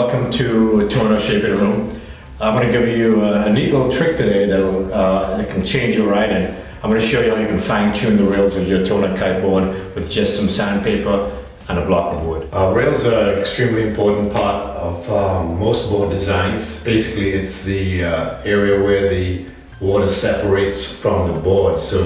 welcome to Tona Shaping Room. I'm going to give you a neat little trick today that can change your riding. I'm going to show you how you can fine-tune the rails of your Tona kiteboard with just some sandpaper and a block of wood. Rails are an extremely important part of most board designs. Basically, it's the area where the water separates from the board, so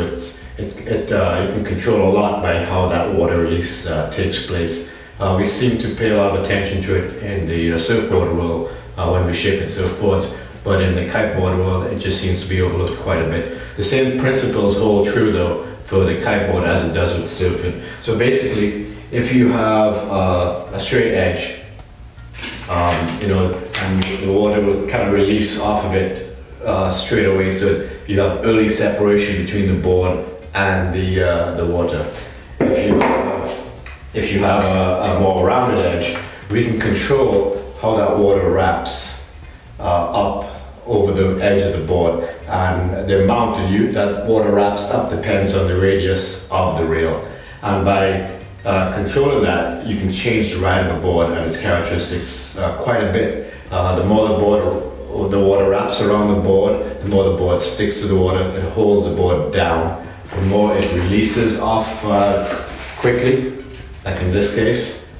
you can control a lot by how that water release takes place. We seem to pay a lot of attention to it in the surfboard world when we're shaping surfboards, but in the kiteboard world it just seems to be overlooked quite a bit. The same principles hold true though for the kiteboard as it does with surfing. So basically, if you have a straight edge, and the water will kind of release off of it straight away, so you have early separation between the board and the water. If you have a more rounded edge, we can control how that water wraps up over the edge of the board, and the amount that water wraps up depends on the radius of the rail. And by controlling that, you can change the ride of the board and its characteristics quite a bit. The more the water wraps around the board, the more the board sticks to the water, it holds the board down. The more it releases off quickly, like in this case,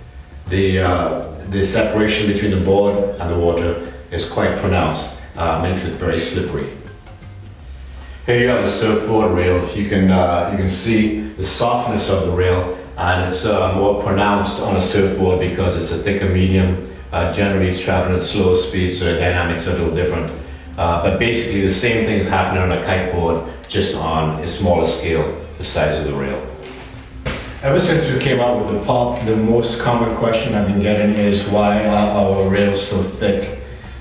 the separation between the board and the water is quite pronounced, makes it very slippery. Here you have a surfboard rail. You can see the softness of the rail, and it's more pronounced on a surfboard because it's a thicker medium. Generally it's traveling at slower speed, so the dynamics are a little different. But basically the same thing is happening on a kiteboard, just on a smaller scale, the size of the rail. Ever since we came out with the pop, the most common question I've been getting is why are our rails so thick?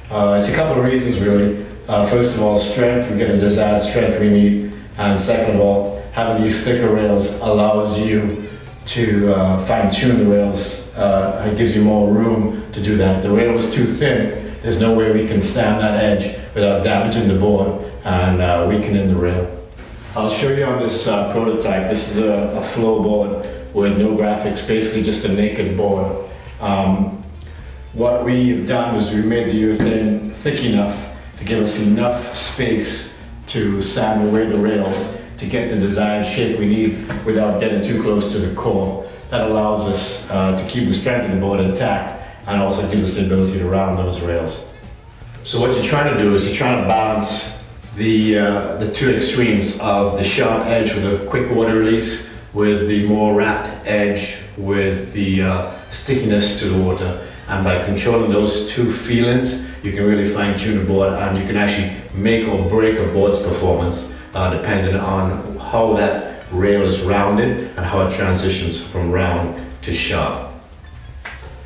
It's a couple of reasons really. First of all, strength, we get a desired strength we need. And second of all, having these thicker rails allows you to fine-tune the rails. It gives you more room to do that. If the rail was too thin, there's no way we can sand that edge without damaging the board and weakening the rail. I'll show you on this prototype. This is a flow board with no graphics, basically just a naked board. What we've done is we made the urethane thick enough to give us enough space to sand away the rails to get the desired shape we need without getting too close to the core. That allows us to keep the strength of the board intact and also gives us the ability to round those rails. So what you're trying to do is you're trying to balance the two extremes of the sharp edge with a quick water release with the more wrapped edge with the stickiness to the water. And by controlling those two feelings, you can really fine-tune the board, and you can actually make or break a board's performance depending on how that rail is rounded and how it transitions from round to sharp.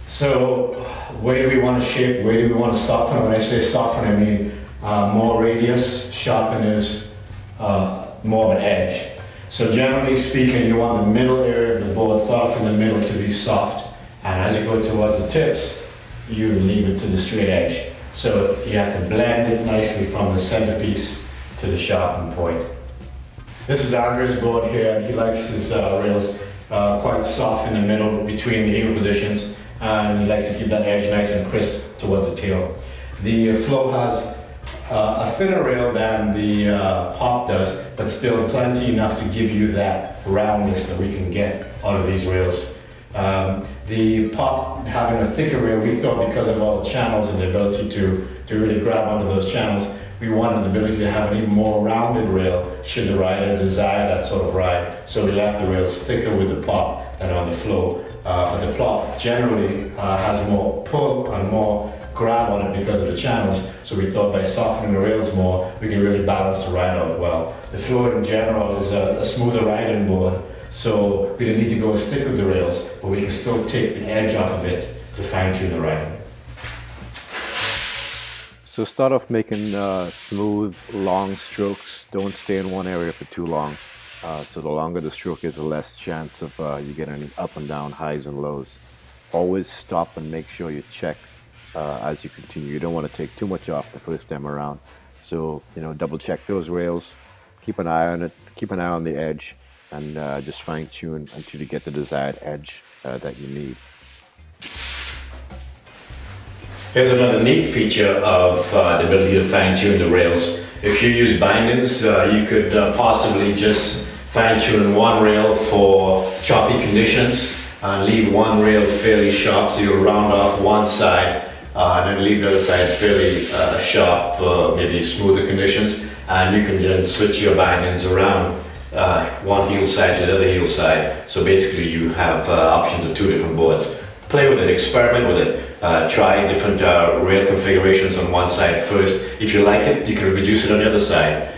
So where do we want to shape, where do we want to soften? When I say soften, I mean more radius, sharpen is more of an edge. So generally speaking, you want the middle area of the board, start from the middle, to be soft, and as you go towards the tips, you leave it to the straight edge. So you have to blend it nicely from the centerpiece to the sharpened point. This is Andre's board here. He likes his rails quite soft in the middle between the heel positions, and he likes to keep that edge nice and crisp towards the tail. The flow has a thinner rail than the pop does, but still plenty enough to give you that roundness that we can get out of these rails. The pop having a thicker rail, we thought because of all the channels and the ability to really grab onto those channels, we wanted the ability to have an even more rounded rail should the rider desire that sort of ride. So we left the rails thicker with the pop than on the flow. But the pop generally has more pull and more grab on it because of the channels, so we thought by softening the rails more, we can really balance the ride out well. The flow in general is a smoother riding board, so we didn't need to go as thick with the rails, but we can still take the edge off of it to fine-tune the riding. So start off making smooth, long strokes. Don't stay in one area for too long. So the longer the stroke is, the less chance of you get any up and down, highs and lows. Always stop and make sure you check as you continue. You don't want to take too much off the first time around. So, double check those rails, keep an eye on it, keep an eye on the edge, and just fine tune until you get the desired edge that you need. Here's another neat feature of the ability to fine-tune the rails. If you use bindings, you could possibly just fine-tune one rail for choppy conditions and leave one rail fairly sharp, so you'll round off one side and then leave the other side fairly sharp for maybe smoother conditions. And you can then switch your bindings around one heel side to the other heel side. So basically you have options of two different boards. Play with it, experiment with it. Try different rail configurations on one side first. If you like it, you can reduce it on the other side.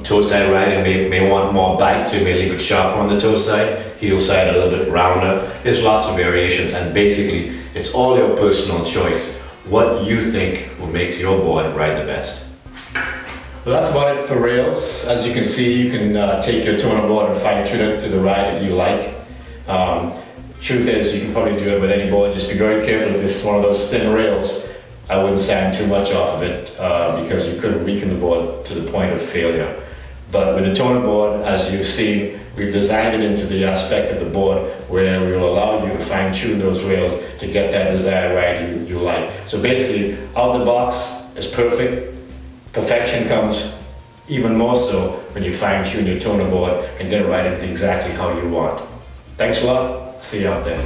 Toe side riding may want more bite, so you may leave it sharper on the toe side. Heel side a little bit rounder. There's lots of variations, and basically it's all your personal choice. What you think will make your board ride the best. Well, that's about it for rails. As you can see, you can take your Tona board and fine-tune it to the ride that you like. Truth is, you can probably do it with any board. Just be very careful if it's one of those thin rails. I wouldn't sand too much off of it because you could weaken the board to the point of failure. But with the Tona board, as you've seen, we've designed it into the aspect of the board where we will allow you to fine-tune those rails to get that desired ride you like. So basically, out the box is perfect. Perfection comes even more so when you fine-tune your Tona board and get it right into exactly how you want. Thanks a lot. See you out there.